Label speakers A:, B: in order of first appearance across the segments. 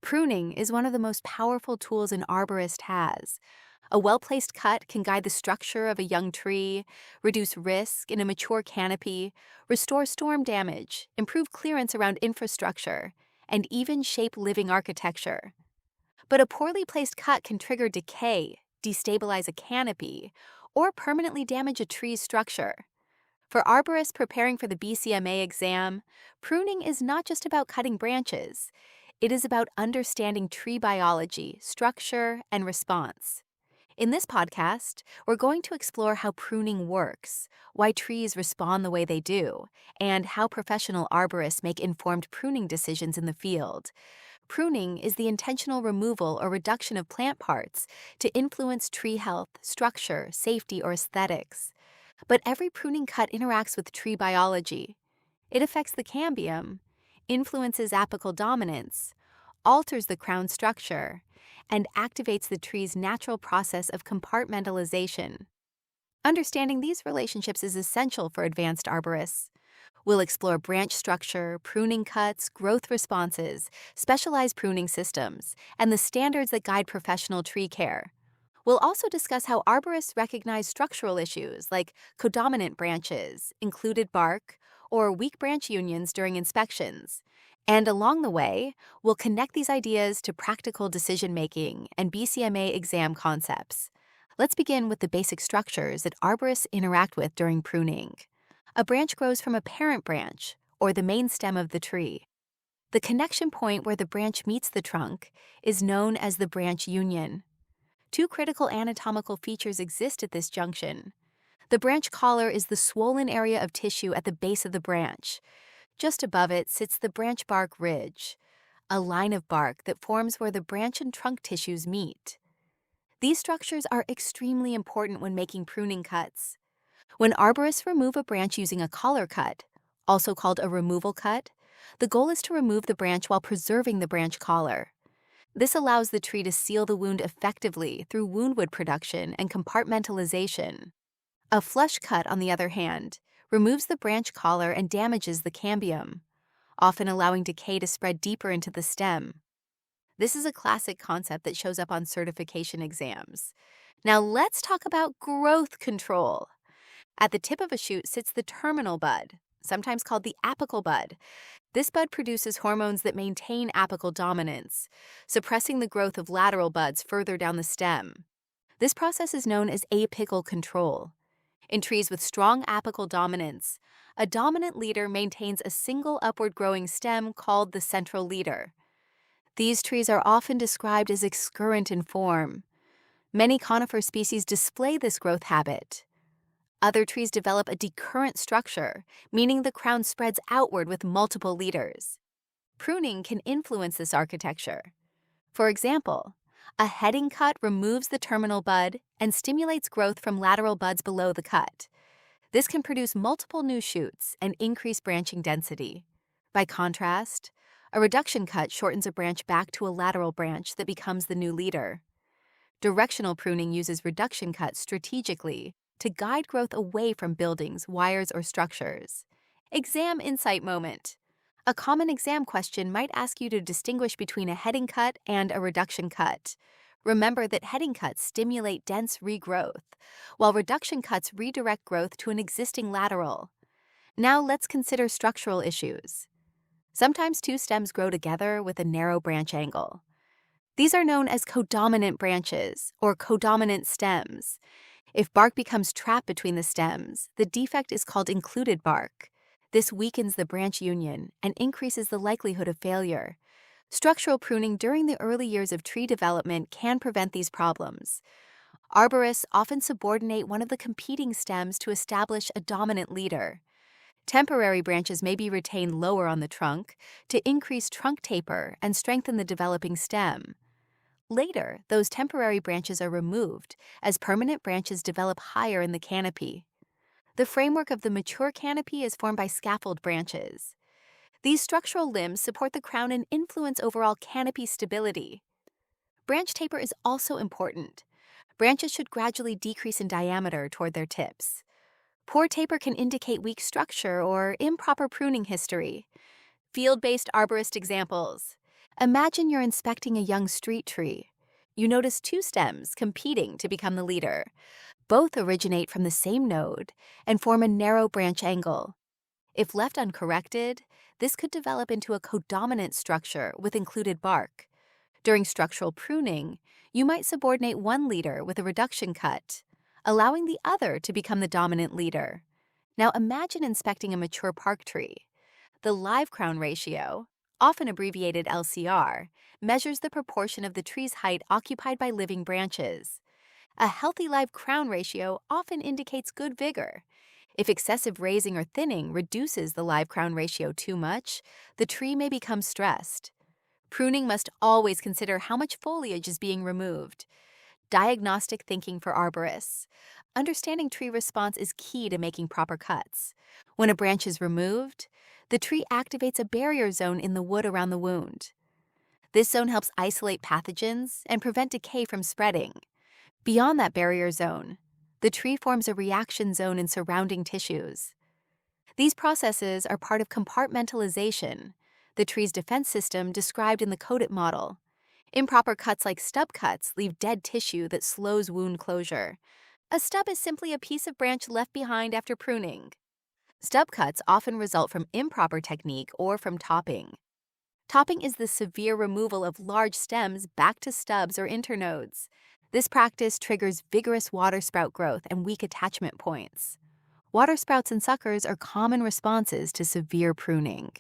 A: Pruning is one of the most powerful tools an arborist has. A well-placed cut can guide the structure of a young tree, reduce risk in a mature canopy, restore storm damage, improve clearance around infrastructure, and even shape living architecture. But a poorly placed cut can trigger decay, destabilize a canopy, or permanently damage a tree's structure. For arborists preparing for the BCMA exam, pruning is not just about cutting branches. It is about understanding tree biology, structure, and response. In this podcast, we're going to explore how pruning works, why trees respond the way they do, and how professional arborists make informed pruning decisions in the field. Pruning is the intentional removal or reduction of plant parts to influence tree health, structure, safety, or aesthetics. But every pruning cut interacts with tree biology. It affects the cambium, influences apical dominance, alters the crown structure, and activates the tree's natural process of compartmentalization. Understanding these relationships is essential for advanced arborists. We'll explore branch structure, pruning cuts, growth responses, specialized pruning systems, and the standards that guide professional tree care. We'll also discuss how arborists recognize structural issues like codominant branches, included bark, or weak branch unions during inspections. And along the way, we'll connect these ideas to practical decision-making and BCMA exam concepts. Let's begin with the basic structures that arborists interact with during pruning. A branch grows from a parent branch, or the main stem of the tree. The connection point where the branch meets the trunk is known as the branch union. Two critical anatomical features exist at this junction. The branch collar is the swollen area of tissue at the base of the branch. Just above it sits the branch bark ridge, a line of bark that forms where the branch and trunk tissues meet. These structures are extremely important when making pruning cuts. When arborists remove a branch using a collar cut, also called a removal cut, the goal is to remove the branch while preserving the branch collar. This allows the tree to seal the wound effectively through woundwood production and compartmentalization. A flush cut, on the other hand, removes the branch collar and damages the cambium, often allowing decay to spread deeper into the stem. This is a classic concept that shows up on certification exams. Now let's talk about growth control. At the tip of a shoot sits the terminal bud, sometimes called the apical bud. This bud produces hormones that maintain apical dominance, suppressing the growth of lateral buds further down the stem. This process is known as apical control. In trees with strong apical dominance, a dominant leader maintains a single upward growing stem called the central leader. These trees are often described as excurrent in form. Many conifer species display this growth habit. Other trees develop a decurrent structure, meaning the crown spreads outward with multiple leaders. Pruning can influence this architecture. For example, a heading cut removes the terminal bud and stimulates growth from lateral buds below the cut. This can produce multiple new shoots and increase branching density. By contrast, a reduction cut shortens a branch back to a lateral branch that becomes the new leader. Directional pruning uses reduction cuts strategically to guide growth away from buildings, wires, or structures. Exam insight moment. A common exam question might ask you to distinguish between a heading cut and a reduction cut. Remember that heading cuts stimulate dense regrowth, while reduction cuts redirect growth to an existing lateral. Now let's consider structural issues. Sometimes two stems grow together with a narrow branch angle. These are known as codominant branches or codominant stems. If bark becomes trapped between the stems, the defect is called included bark. This weakens the branch union and increases the likelihood of failure. Structural pruning during the early years of tree development can prevent these problems. Arborists often subordinate one of the competing stems to establish a dominant leader. Temporary branches may be retained lower on the trunk to increase trunk taper and strengthen the developing stem. Later, those temporary branches are removed as permanent branches develop higher in the canopy. The framework of the mature canopy is formed by scaffold branches. These structural limbs support the crown and influence overall canopy stability. Branch taper is also important. Branches should gradually decrease in diameter toward their tips. Poor taper can indicate weak structure or improper pruning history. Field-based arborist examples. Imagine you're inspecting a young street tree. You notice two stems competing to become the leader. Both originate from the same node and form a narrow branch angle. If left uncorrected, this could develop into a codominant structure with included bark. During structural pruning, you might subordinate one leader with a reduction cut, allowing the other to become the dominant leader. Now imagine inspecting a mature park tree. The live crown ratio, often abbreviated LCR, measures the proportion of the tree's height occupied by living branches. A healthy live crown ratio often indicates good vigor. If excessive raising or thinning reduces the live crown ratio too much, the tree may become stressed. Pruning must always consider how much foliage is being removed. Diagnostic thinking for arborists. Understanding tree response is key to making proper cuts. When a branch is removed, the tree activates a barrier zone in the wood around the wound. This zone helps isolate pathogens and prevent decay from spreading. Beyond that barrier zone, the tree forms a reaction zone in surrounding tissues. These processes are part of compartmentalization, the tree's defense system described in the CODIT model. Improper cuts like stub cuts leave dead tissue that slows wound closure. A stub is simply a piece of branch left behind after pruning. Stub cuts often result from improper technique or from topping. Topping is the severe removal of large stems back to stubs or internodes. This practice triggers vigorous water sprout growth and weak attachment points. Water sprouts and suckers are common responses to severe pruning.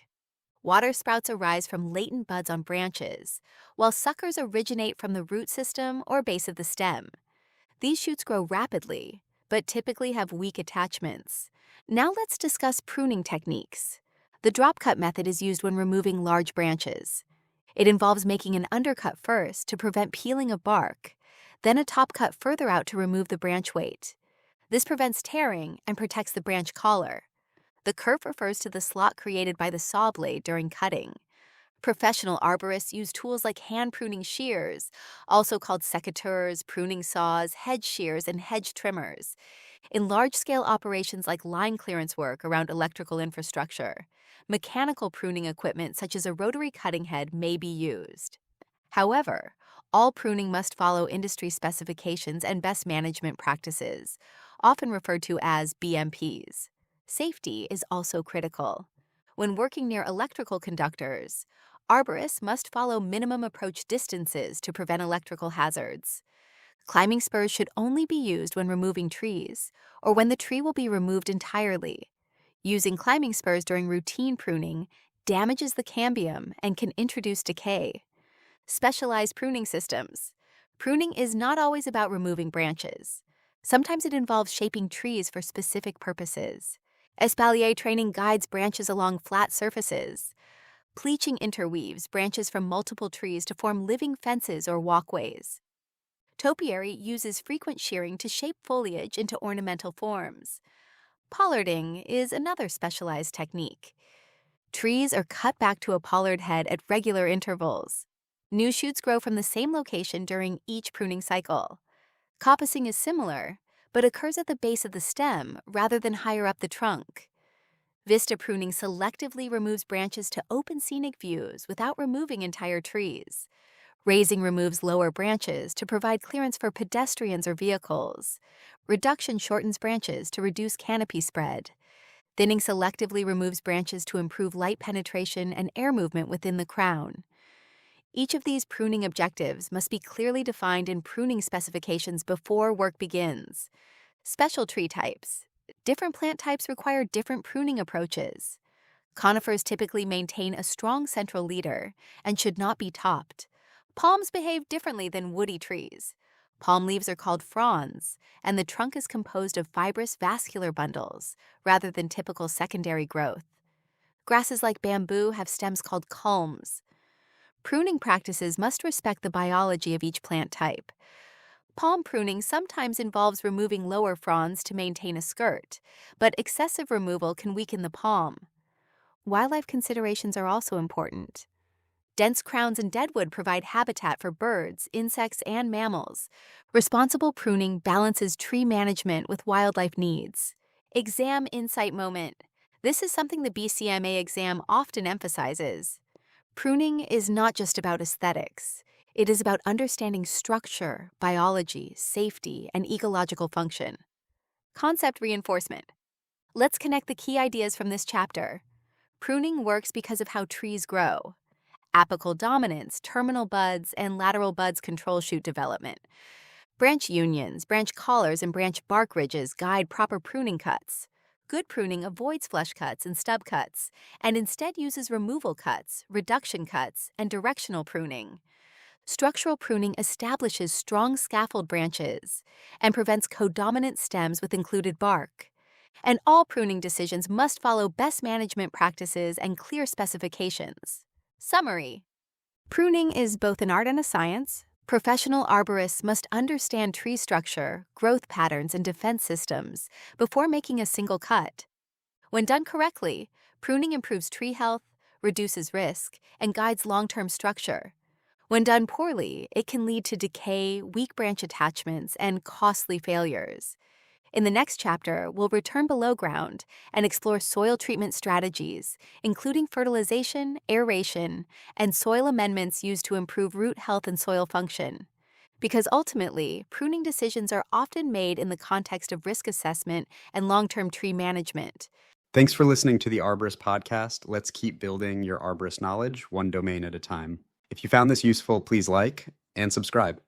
A: Water sprouts arise from latent buds on branches, while suckers originate from the root system or base of the stem. These shoots grow rapidly, but typically have weak attachments. Now let's discuss pruning techniques. The drop cut method is used when removing large branches. It involves making an undercut first to prevent peeling of bark, then a top cut further out to remove the branch weight. This prevents tearing and protects the branch collar. The curve refers to the slot created by the saw blade during cutting. Professional arborists use tools like hand pruning shears, also called secateurs, pruning saws, hedge shears, and hedge trimmers, in large-scale operations like line clearance work around electrical infrastructure. Mechanical pruning equipment such as a rotary cutting head may be used. However, all pruning must follow industry specifications and best management practices, often referred to as BMPs. Safety is also critical. When working near electrical conductors, arborists must follow minimum approach distances to prevent electrical hazards. Climbing spurs should only be used when removing trees or when the tree will be removed entirely. Using climbing spurs during routine pruning damages the cambium and can introduce decay. Specialized pruning systems. Pruning is not always about removing branches. Sometimes it involves shaping trees for specific purposes. Espalier training guides branches along flat surfaces. Pleaching interweaves branches from multiple trees to form living fences or walkways. Topiary uses frequent shearing to shape foliage into ornamental forms. Pollarding is another specialized technique. Trees are cut back to a pollard head at regular intervals. New shoots grow from the same location during each pruning cycle. Coppicing is similar, but occurs at the base of the stem rather than higher up the trunk. Vista pruning selectively removes branches to open scenic views without removing entire trees. Raising removes lower branches to provide clearance for pedestrians or vehicles. Reduction shortens branches to reduce canopy spread. Thinning selectively removes branches to improve light penetration and air movement within the crown. Each of these pruning objectives must be clearly defined in pruning specifications before work begins. Special tree types. Different plant types require different pruning approaches. Conifers typically maintain a strong central leader and should not be topped. Palms behave differently than woody trees. Palm leaves are called fronds, and the trunk is composed of fibrous vascular bundles rather than typical secondary growth. Grasses like bamboo have stems called culms. Pruning practices must respect the biology of each plant type. Palm pruning sometimes involves removing lower fronds to maintain a skirt, but excessive removal can weaken the palm. Wildlife considerations are also important. Dense crowns and deadwood provide habitat for birds, insects, and mammals. Responsible pruning balances tree management with wildlife needs. Exam insight moment. This is something the BCMA exam often emphasizes. Pruning is not just about aesthetics. It is about understanding structure, biology, safety, and ecological function. Concept reinforcement. Let's connect the key ideas from this chapter. Pruning works because of how trees grow. Apical dominance, terminal buds, and lateral buds control shoot development. Branch unions, branch collars, and branch bark ridges guide proper pruning cuts. Good pruning avoids flush cuts and stub cuts, and instead uses removal cuts, reduction cuts, and directional pruning. Structural pruning establishes strong scaffold branches and prevents codominant stems with included bark. And all pruning decisions must follow best management practices and clear specifications. Summary. Pruning is both an art and a science. Professional arborists must understand tree structure, growth patterns, and defense systems before making a single cut. When done correctly, pruning improves tree health, reduces risk, and guides long-term structure. When done poorly, it can lead to decay, weak branch attachments, and costly failures. In the next chapter, we'll return below ground and explore soil treatment strategies, including fertilization, aeration, and soil amendments used to improve root health and soil function. Because ultimately, pruning decisions are often made in the context of risk assessment and long-term tree management.
B: Thanks for listening to the Arborist podcast. Let's keep building your arborist knowledge one domain at a time. If you found this useful, please like and subscribe.